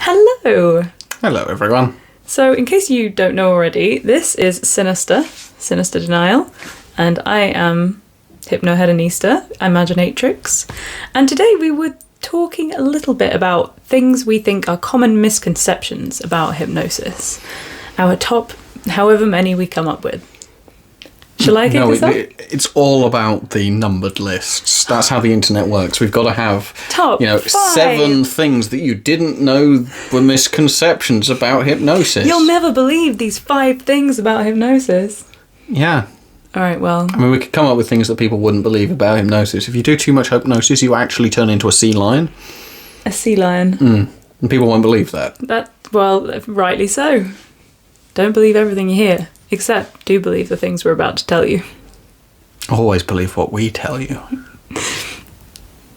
Hello! Hello, everyone. So, in case you don't know already, this is Sinister Denial, and I am Hypnohedonista, Imaginatrix, and today we were talking a little bit about things we think are common misconceptions about hypnosis. Our top, however many we come up with. Shall I kick this up? It's all about the numbered lists. That's how the internet works. We've got to have, top 5. 7 things that you didn't know were misconceptions about hypnosis. You'll never believe these 5 things about hypnosis. Yeah. All right, well... I mean, we could come up with things that people wouldn't believe about hypnosis. If you do too much hypnosis, you actually turn into a sea lion. A sea lion. And people won't believe that. Well, rightly so. Don't believe everything you hear. Except, do believe the things we're about to tell you. Always believe what we tell you.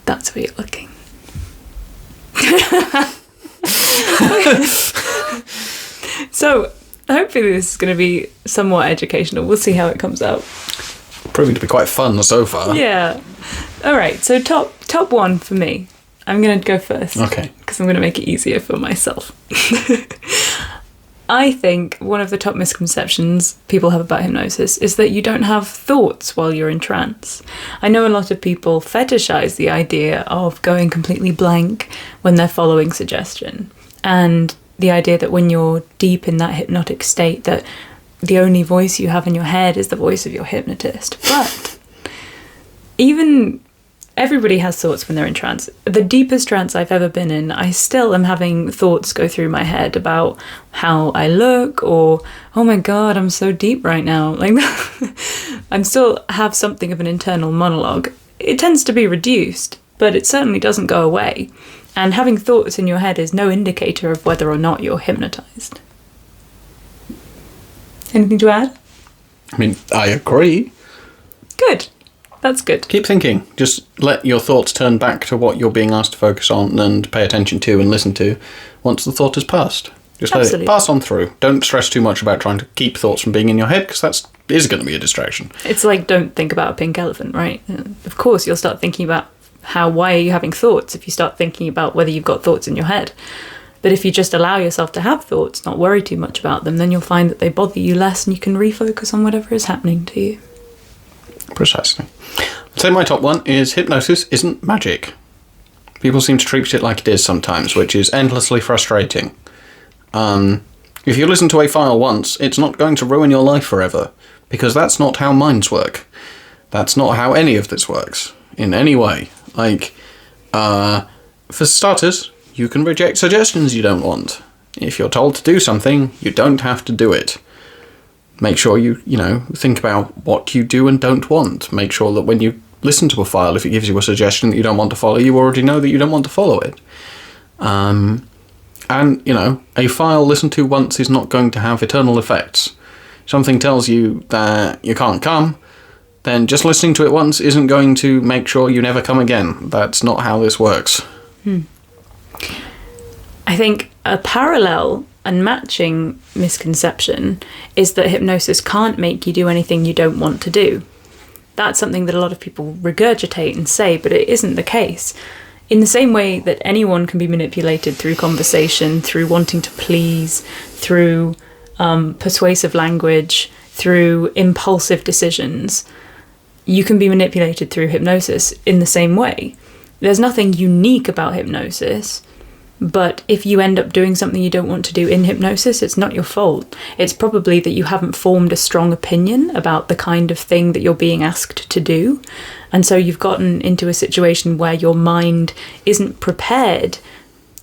That's where you're looking. So, hopefully this is going to be somewhat educational. We'll see how it comes out. Proving to be quite fun so far. Yeah. Alright, so top 1 for me. I'm going to go first. Okay. Because I'm going to make it easier for myself. I think one of the top misconceptions people have about hypnosis is that you don't have thoughts while you're in trance. I know a lot of people fetishize the idea of going completely blank when they're following suggestion, and the idea that when you're deep in that hypnotic state that the only voice you have in your head is the voice of your hypnotist. But even... everybody has thoughts when they're in trance. The deepest trance I've ever been in, I still am having thoughts go through my head about how I look, or, oh my god, I'm so deep right now. Like, I still have something of an internal monologue. It tends to be reduced, but it certainly doesn't go away. And having thoughts in your head is no indicator of whether or not you're hypnotized. Anything to add? I mean, I agree. Good. That's good. Keep thinking. Just let your thoughts turn back to what you're being asked to focus on and pay attention to and listen to once the thought has passed. Just let it pass on through. Don't stress too much about trying to keep thoughts from being in your head, because that is going to be a distraction. It's like, don't think about a pink elephant, right? Of course, you'll start thinking about why are you having thoughts if you start thinking about whether you've got thoughts in your head. But if you just allow yourself to have thoughts, not worry too much about them, then you'll find that they bother you less and you can refocus on whatever is happening to you. Precisely. I'd say my top 1 is hypnosis isn't magic. People seem to treat it like it is sometimes, which is endlessly frustrating. If you listen to a file once, it's not going to ruin your life forever, because that's not how minds work. That's not how any of this works, in any way. Like, for starters, you can reject suggestions you don't want. If you're told to do something, you don't have to do it. Make sure you think about what you do and don't want. Make sure that when you listen to a file, if it gives you a suggestion that you don't want to follow, you already know that you don't want to follow it. And, a file listened to once is not going to have eternal effects. Something tells you that you can't come, then just listening to it once isn't going to make sure you never come again. That's not how this works. I think a parallel and matching misconception is that hypnosis can't make you do anything you don't want to do. That's something that a lot of people regurgitate and say, but it isn't the case. In the same way that anyone can be manipulated through conversation, through wanting to please, through persuasive language, through impulsive decisions, you can be manipulated through hypnosis in the same way. There's nothing unique about hypnosis. But if you end up doing something you don't want to do in hypnosis, it's not your fault. It's probably that you haven't formed a strong opinion about the kind of thing that you're being asked to do. And so you've gotten into a situation where your mind isn't prepared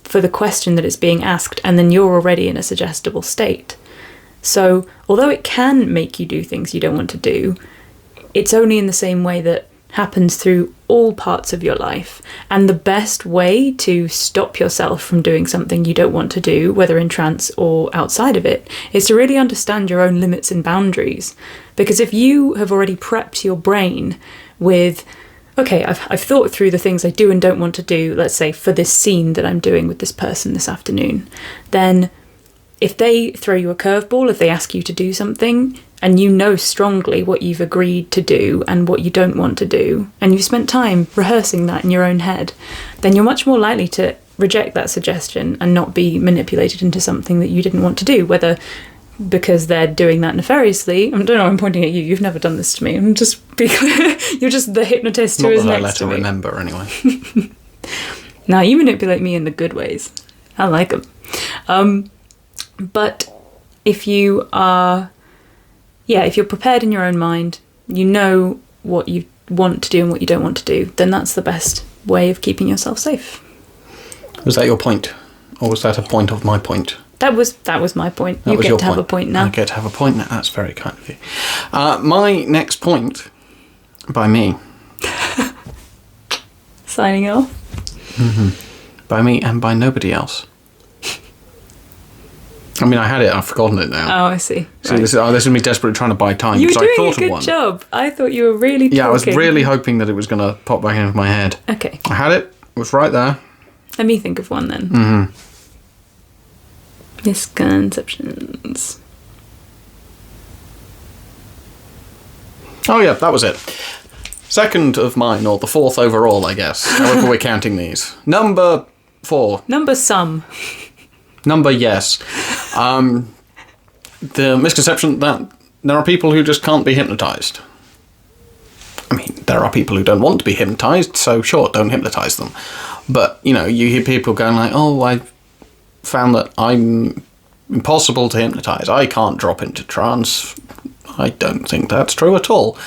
for the question that it's being asked, and then you're already in a suggestible state. So although it can make you do things you don't want to do, it's only in the same way that happens through all parts of your life. And the best way to stop yourself from doing something you don't want to do, whether in trance or outside of it, is to really understand your own limits and boundaries. Because if you have already prepped your brain with, okay, I've thought through the things I do and don't want to do, let's say for this scene that I'm doing with this person this afternoon, then if they throw you a curveball, if they ask you to do something, and you know strongly what you've agreed to do and what you don't want to do, and you've spent time rehearsing that in your own head, then you're much more likely to reject that suggestion and not be manipulated into something that you didn't want to do, whether because they're doing that nefariously. I don't know, I'm pointing at you. You've never done this to me. I'm just be clear. You're just the hypnotist who is next to me. Not that I let her remember, anyway. Now, you manipulate me in the good ways. I like them. But if you are... Yeah, if you're prepared in your own mind, you know what you want to do and what you don't want to do, then that's the best way of keeping yourself safe. Was that your point? Or was that a point of my point? That was my point. You get to have a point now. I get to have a point now. That's very kind of you. My next point, by me. Signing off. Mm-hmm. By me and by nobody else. I mean, I had it. I've forgotten it now. Oh, I see. So right. This is me desperately trying to buy time. You were doing a good job. I thought you were really talking. Yeah, I was really hoping that it was going to pop back into my head. Okay. I had it. It was right there. Let me think of one then. Mm-hmm. Misconceptions. Oh yeah, that was it. Second of mine, or the fourth overall, I guess. However we're counting these. Number 4. Number some. Number yes. The misconception that there are people who just can't be hypnotised. I mean, there are people who don't want to be hypnotised, so sure, don't hypnotise them. But, you know, you hear people going like, oh, I found that I'm impossible to hypnotise. I can't drop into trance. I don't think that's true at all.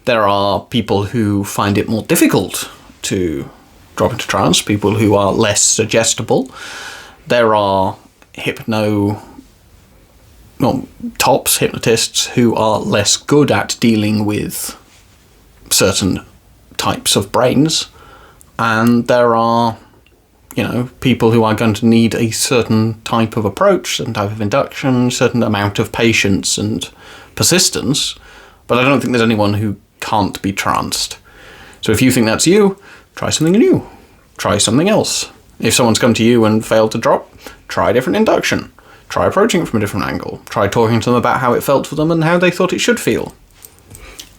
There are people who find it more difficult to drop into trance, people who are less suggestible. There are tops hypnotists who are less good at dealing with certain types of brains, and there are, you know, people who are going to need a certain type of approach, certain type of induction, certain amount of patience and persistence, but I don't think there's anyone who can't be tranced. So if you think that's you, try something new. Try something else. If someone's come to you and failed to drop, try a different induction. Try approaching it from a different angle. Try talking to them about how it felt for them and how they thought it should feel.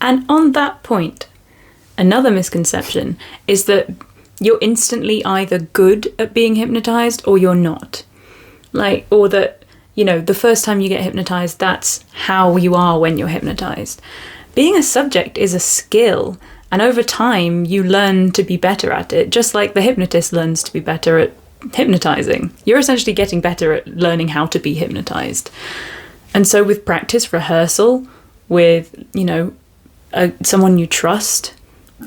And on that point, another misconception is that you're instantly either good at being hypnotised or you're not. Like, or that, you know, the first time you get hypnotised, that's how you are when you're hypnotised. Being a subject is a skill, and over time you learn to be better at it, just like the hypnotist learns to be better at hypnotising. You're essentially getting better at learning how to be hypnotised. And so with practice, rehearsal, with, you know, someone you trust,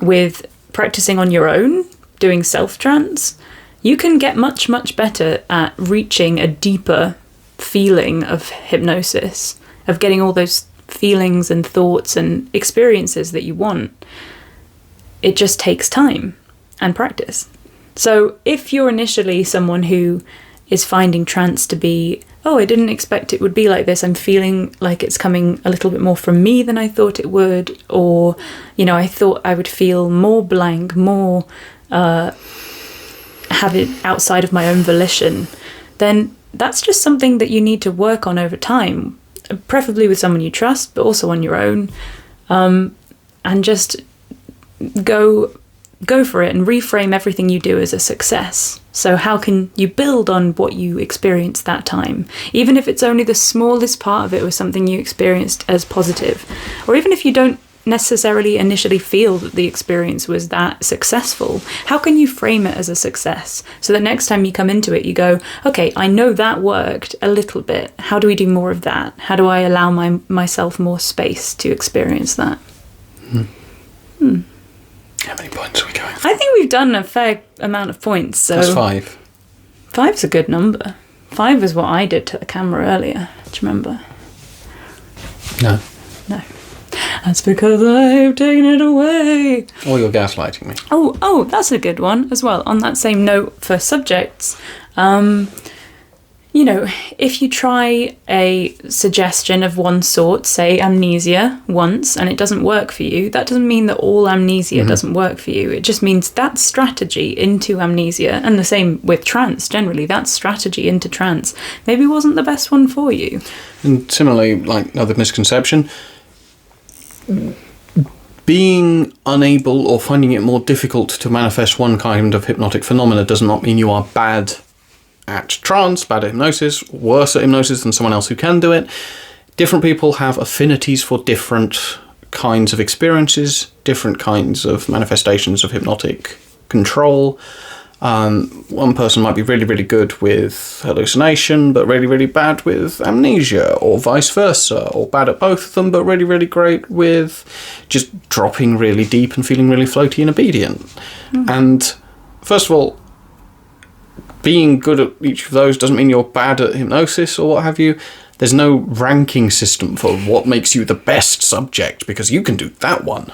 with practicing on your own, doing self-trance, you can get much, much better at reaching a deeper feeling of hypnosis, of getting all those feelings and thoughts and experiences that you want. It just takes time and practice. So if you're initially someone who is finding trance to be, oh, I didn't expect it would be like this, I'm feeling like it's coming a little bit more from me than I thought it would, or, you know, I thought I would feel more blank, more have it outside of my own volition, then that's just something that you need to work on over time, preferably with someone you trust, but also on your own, and just go for it and reframe everything you do as a success. So how can you build on what you experienced that time? Even if it's only the smallest part of it was something you experienced as positive, or even if you don't necessarily initially feel that the experience was that successful, how can you frame it as a success so that next time you come into it you go, okay, I know that worked a little bit, how do we do more of that? How do I allow myself more space to experience that? How many points are we going? I think we've done a fair amount of points. So that's 5. 5's a good number. 5 is what I did to the camera earlier. Do you remember? No. No. That's because I've taken it away. Or you're gaslighting me. Oh, that's a good one as well. On that same note for subjects, you know, if you try a suggestion of one sort, say amnesia once, and it doesn't work for you, that doesn't mean that all amnesia doesn't work for you. It just means that strategy into amnesia, and the same with trance generally, that strategy into trance maybe wasn't the best one for you. And similarly, like another misconception, being unable or finding it more difficult to manifest one kind of hypnotic phenomena does not mean you are bad at trance, bad at hypnosis, worse at hypnosis than someone else who can do it. Different people have affinities for different kinds of experiences, different kinds of manifestations of hypnotic control. One person might be really, really good with hallucination, but really, really bad with amnesia, or vice versa, or bad at both of them, but really, really great with just dropping really deep and feeling really floaty and obedient. And first of all, being good at each of those doesn't mean you're bad at hypnosis or what have you. There's no ranking system for what makes you the best subject, because you can do that one.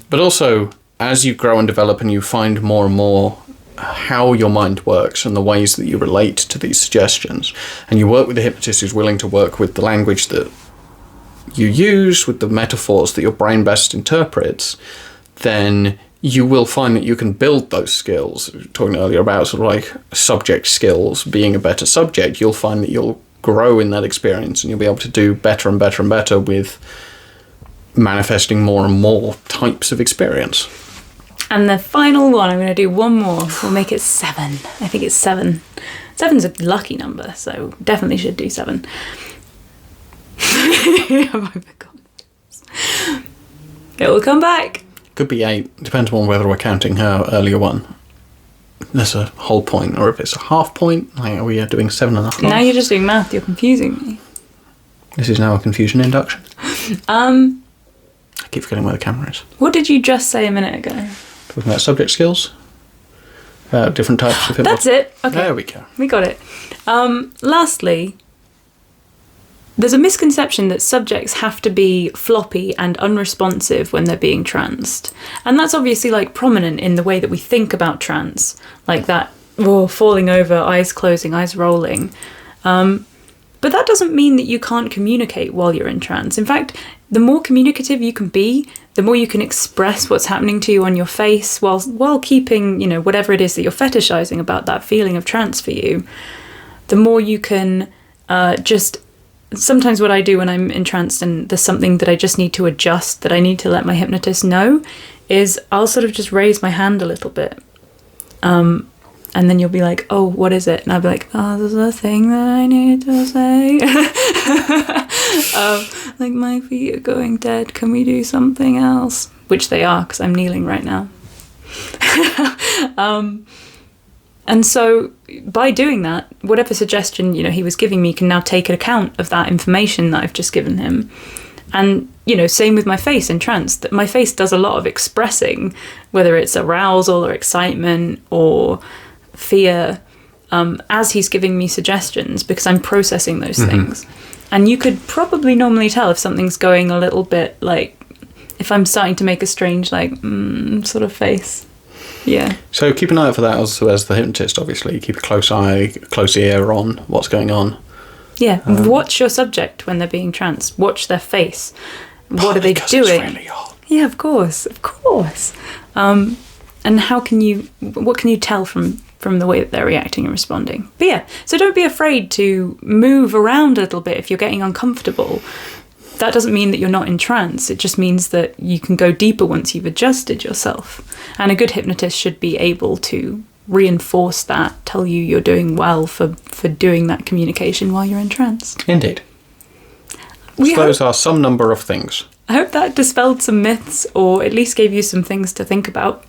But also, as you grow and develop and you find more and more how your mind works and the ways that you relate to these suggestions, and you work with a hypnotist who's willing to work with the language that you use, with the metaphors that your brain best interprets, then you will find that you can build those skills. Talking earlier about sort of like subject skills, being a better subject, you'll find that you'll grow in that experience and you'll be able to do better and better and better with manifesting more and more types of experience. And the final one, I'm going to do one more. We'll make it 7. I think it's 7. 7's a lucky number, so definitely should do 7. Have I forgotten? It will come back. Could be 8. Depends on whether we're counting her earlier one. There's a whole point, or if it's a half point. Like, are we doing 7.5? Now you're just doing math. You're confusing me. This is now a confusion induction. I keep forgetting where the camera is. What did you just say a minute ago? Talking about subject skills. Different types of hypnosis. That's it. Okay. There we go. We got it. Lastly, there's a misconception that subjects have to be floppy and unresponsive when they're being tranced. And that's obviously like prominent in the way that we think about trance. Like that, falling over, eyes closing, eyes rolling. But that doesn't mean that you can't communicate while you're in trance. In fact, the more communicative you can be, the more you can express what's happening to you on your face while keeping, whatever it is that you're fetishizing about that feeling of trance for you, the more you can just... Sometimes what I do when I'm entranced and there's something that I just need to adjust, that I need to let my hypnotist know, is I'll sort of just raise my hand a little bit. And then you'll be like, oh, what is it? And I'll be like, oh, there's a thing that I need to say. Like, my feet are going dead. Can we do something else? Which they are, because I'm kneeling right now. And so by doing that, whatever suggestion, he was giving me can now take account of that information that I've just given him. And, same with my face in trance, that my face does a lot of expressing, whether it's arousal or excitement or fear, as he's giving me suggestions, because I'm processing those things. And you could probably normally tell if something's going a little bit like, if I'm starting to make a strange, like, sort of face. Yeah. So keep an eye out for that also as the hypnotist, obviously. Keep a close eye, close ear on what's going on. Yeah. Watch your subject when they're being tranced. Watch their face. What are they doing? It's really hot. Yeah, of course. And what can you tell from the way that they're reacting and responding? But yeah, so don't be afraid to move around a little bit if you're getting uncomfortable. That doesn't mean that you're not in trance. It just means that you can go deeper once you've adjusted yourself. And a good hypnotist should be able to reinforce that, tell you you're doing well for doing that communication while you're in trance. Indeed. Those are some number of things. I hope that dispelled some myths, or at least gave you some things to think about.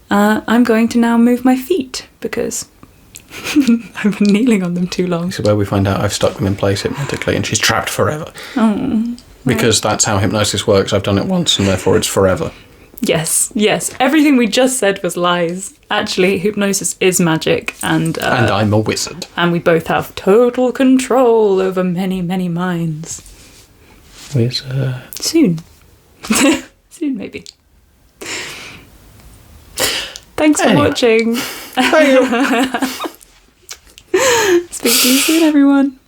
I'm going to now move my feet, because I've been kneeling on them too long. This is where we find out I've stuck them in place hypnotically and she's trapped forever. Oh. Because that's how hypnosis works. I've done it once and therefore it's forever. Yes. Everything we just said was lies. Actually, hypnosis is magic, and I'm a wizard. And we both have total control over many, many minds. Wizard. Soon. Soon, maybe. Thanks for watching. Bye. Speak to you soon, everyone.